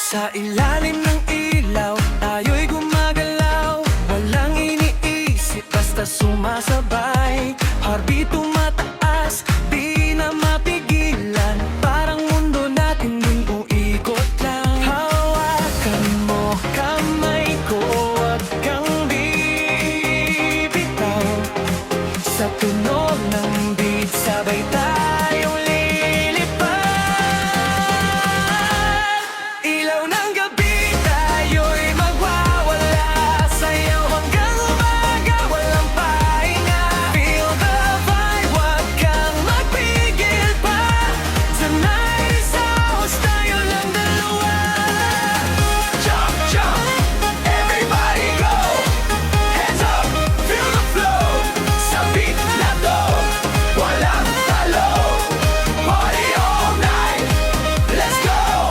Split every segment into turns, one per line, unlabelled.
Sa ilalim ng ilaw, tayo'y gumagalaw. Walang iniisip, basta sumasabay. Heartbeat tumataas, di na mapigilan. Parang mundo natin din uikot lang. Hawakan mo kamay ko, wag kang bibitaw. Sa tunog ng beat, sabay tayong lilipad. Ilaw ng gabi, tayo'y magwawala. Sayaw hanggang umaga, walang pahinga. Feel the vibe, wag kang magpigil pa. Tonight is ours, tayo lang dalawa. Jump, jump, everybody go. Hands up, feel the flow. Sa beat na to, walang talo. Party all night, let's go.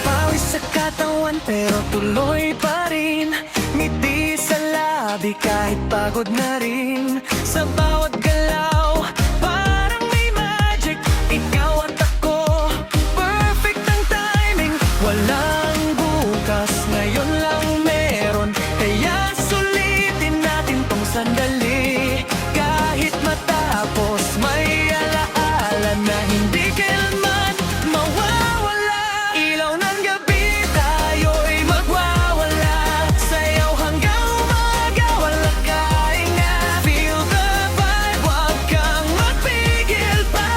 Pawis sa katawan pero tuloy pa rin. Ngiti sa labi kahit pagod na rin. Sa bawat galaw, parang may magic. Ikaw at ako, perfect ang timing. Walang bukas, ngayon lang meron. Kaya sulitin natin tong sandali. Kahit matapos, may alaala na hindi kailanman mawawala. Ilaw ng gabi, tayo'y magwawala. Sayaw hanggang umaga, walang kahinga. Feel the vibe, wag kang magpigil pa.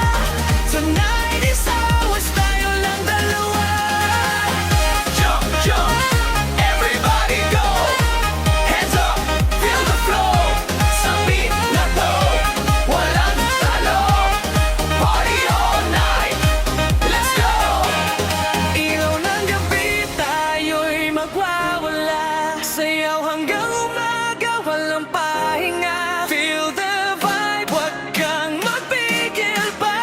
Tonight is ours, tayo lang dalawa. Jump, jump, everybody go. Hands up, feel the flow. Sa beat na to, walang talo. Party all night, let's go. Ilaw ng gabi, tayo'y magwawala. Sayaw hanggang umaga, walang pahinga. Feel the vibe, wag kang magpigil pa.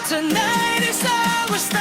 Tonight is ours,